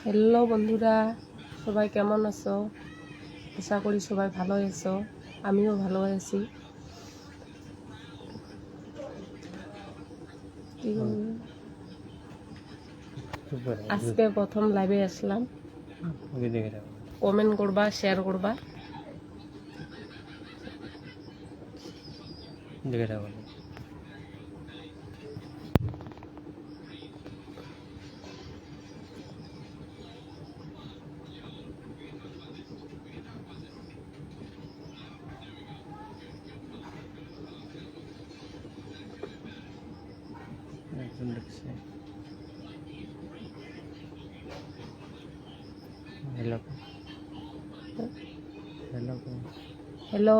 Hello বন্ধুরা, সবাই কেমন আছো? আশা করি সবাই ভালো আছো। আমিও ভালো আছি। আজকে প্রথম লাইভে আসলাম। কমেন্ট করবা, শেয়ার করবা। হ্যালো।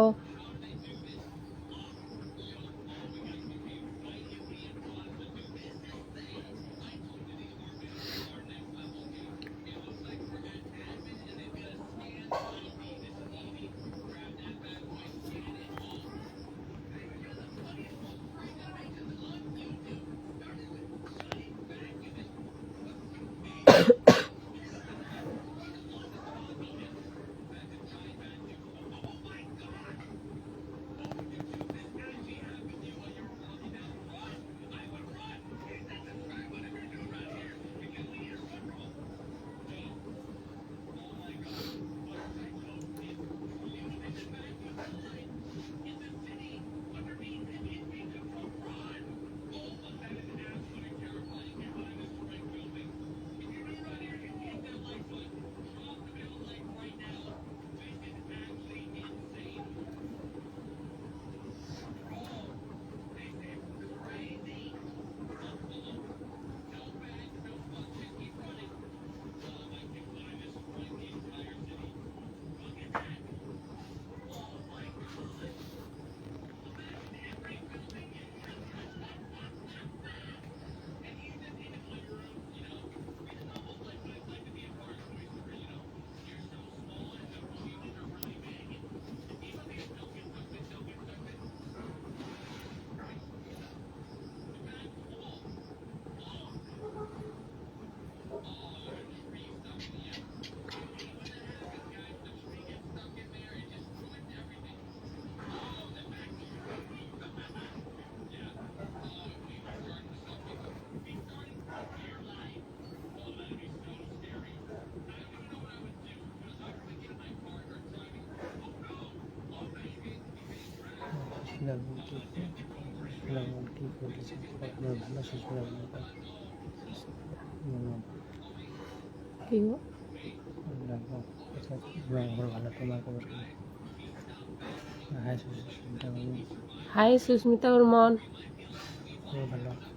হাই সুস্মিতা বর্মন,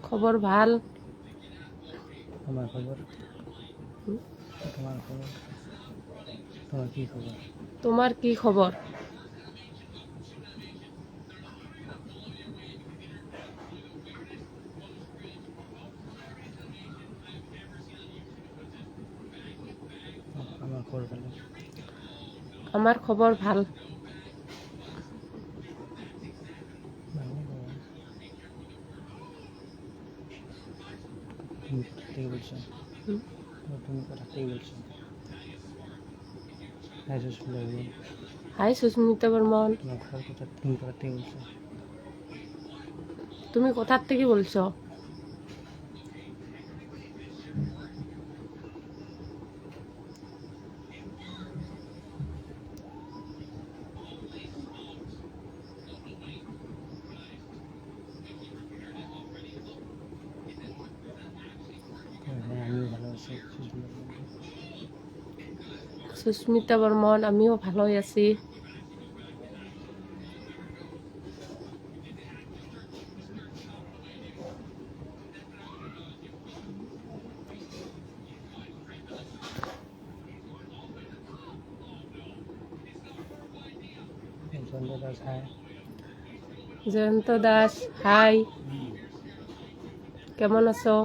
খবর ভাল? তোমার কি খবর? আমার খবর ভাল। হাই সুস্মিতা বর্মন, তুমি কোথার থেকে বলছো? সুস্মিতা বর্মন, আমিও ভালোই আছি। জয়ন্ত দাস, হাই, কেমন আছো?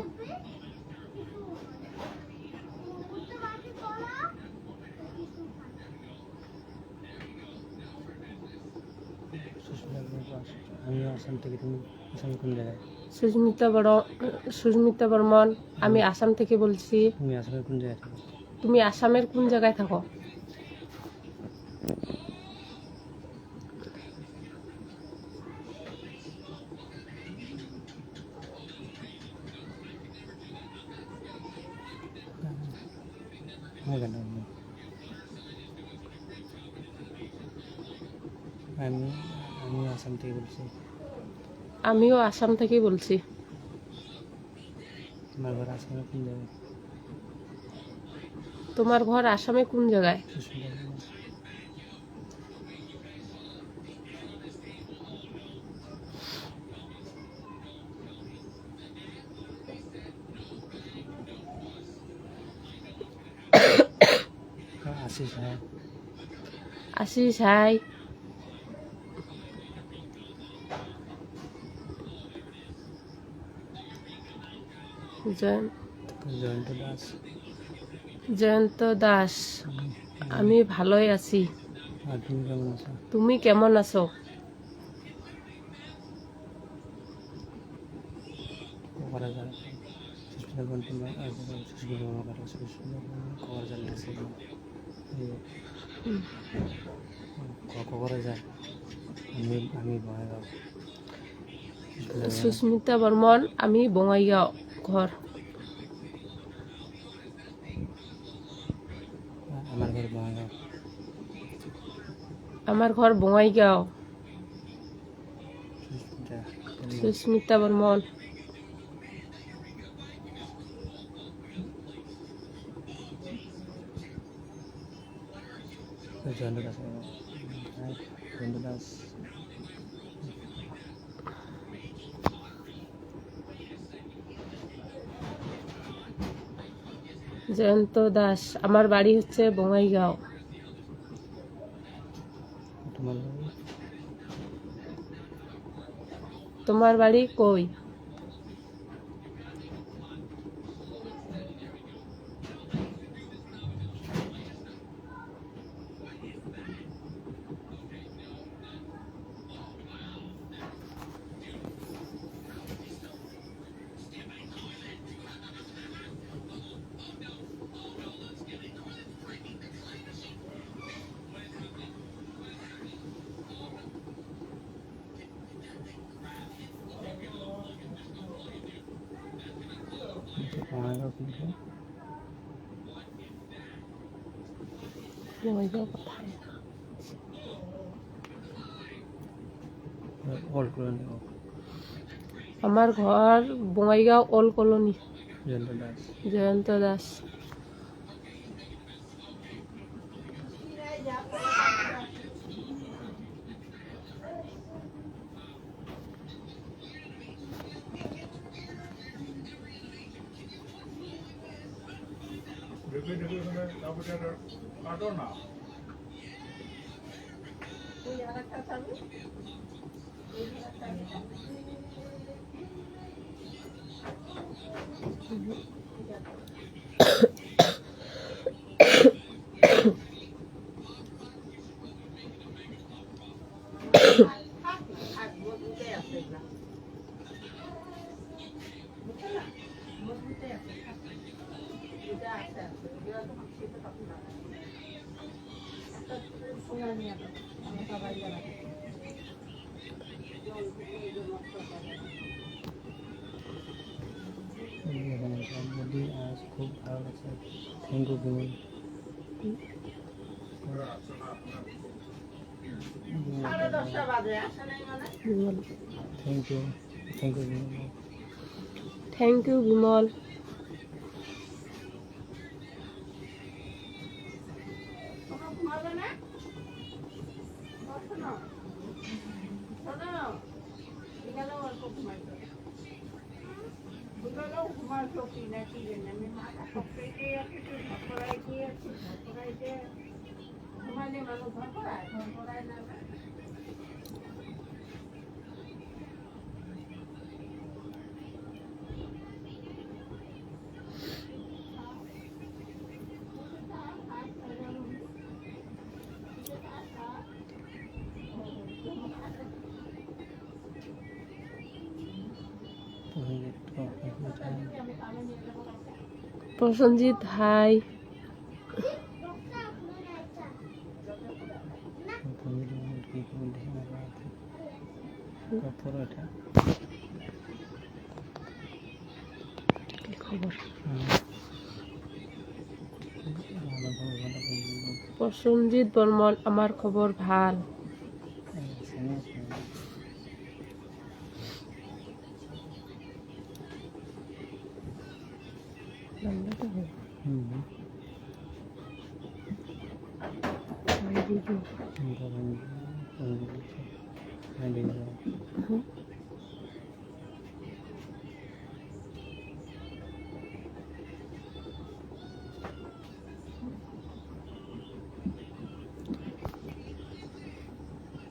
আমিও আসাম থেকে। তুমি আসাম কোন জায়গায়? সুস্মিতা বর্মন। আমি আসাম থেকে বলছি। তুমি আসামের কোন জায়গায় থাকো? তুমি আসামের কোন জায়গায় থাকো? আমি আমি আসাম থেকে বলছি। আমিও আসাম থেকে বলছি। আমার ঘর আসামের কোন জায়গায়? তোমার ঘর আসামে কোন জায়গায়? আশিস, হ্যাঁ। আশিস, হাই। জয়ন্ত দাস। জয়ন্ত দাস। আমি ভালোই আছি। আর তুমি কেমন আছো? তুমি কেমন আছো? করা যায় সুস্মিতা বর্মন, সুস্মিতা বর্মন, সুস্মিতা বর্মন করা যায় না সেগুলো করা যায়। আমি বঙ্গাইগাঁও। সুস্মিতা বর্মন। আমি বঙ্গাইগাঁও ঘর। আমার ঘর বঙ্গাইগাঁও। আমার ঘর বঙ্গাইগাঁও। সুস্মিতা সুস্মিতা বর্মন। জয়ন্ত দাস। জয়ন্ত দাস। জয়ন্ত দাস। আমার বাড়ি হচ্ছে বঙ্গাইগাঁও। তোমার বাড়ি? তোমার বাড়ি কই? বঙ্গাইগাঁও কিন্তু বঙ্গাইগাঁও কোথায়? Old colony. আমার ঘর বঙ্গাইগাঁও ওল্ড কলোনি। জয়ন্ত দাস। জয়ন্ত দাস। মোদি আজ খুব ভালো লাগছে। Thank you Bimal. Thank you Bimal. Thank you Bimal. Prasenjit hi. কি খবর? প্রসঞ্জিৎ বর্মন, আমার খবর ভাল।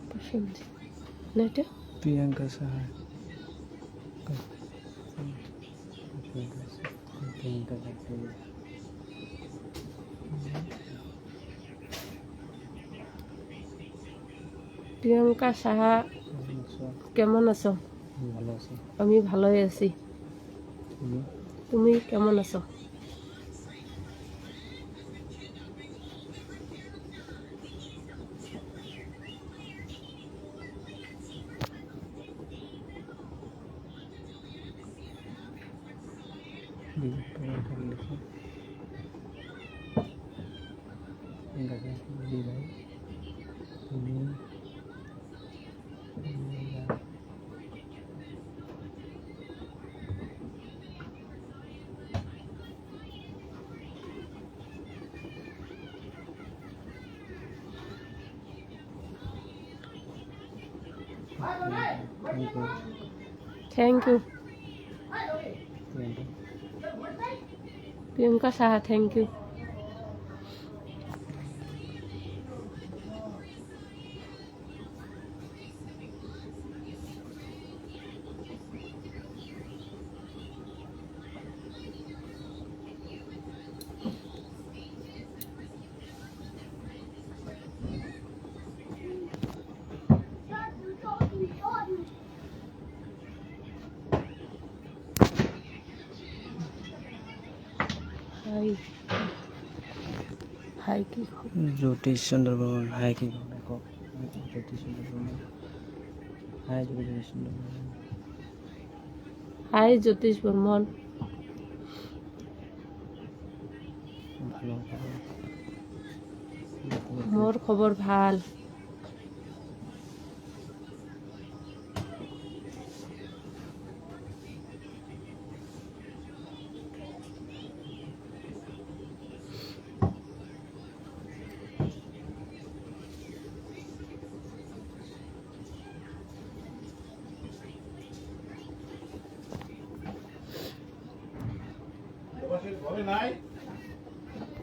প্রসঞ্জিৎ না এটা প্রিয়াঙ্কা সাহা। প্রিয়াঙ্কা সাহা, কেমন আছো? ভালো আছে। আমি ভালোই আছি। তুমি কেমন আছো? Thank you Priyanka Saha, thank you. Hi hi, কি খবর? জ্যোতিষ চন্দ্র বর্মন, হাই কি খবর? দেখো জ্যোতিষ চন্দ্র বর্মন, হাই জ্যোতিষ চন্দ্র বর্মন। হাই জ্যোতিষ বর্মন, ভালো খবর। মোর খবর ভাল। ঘরে নাই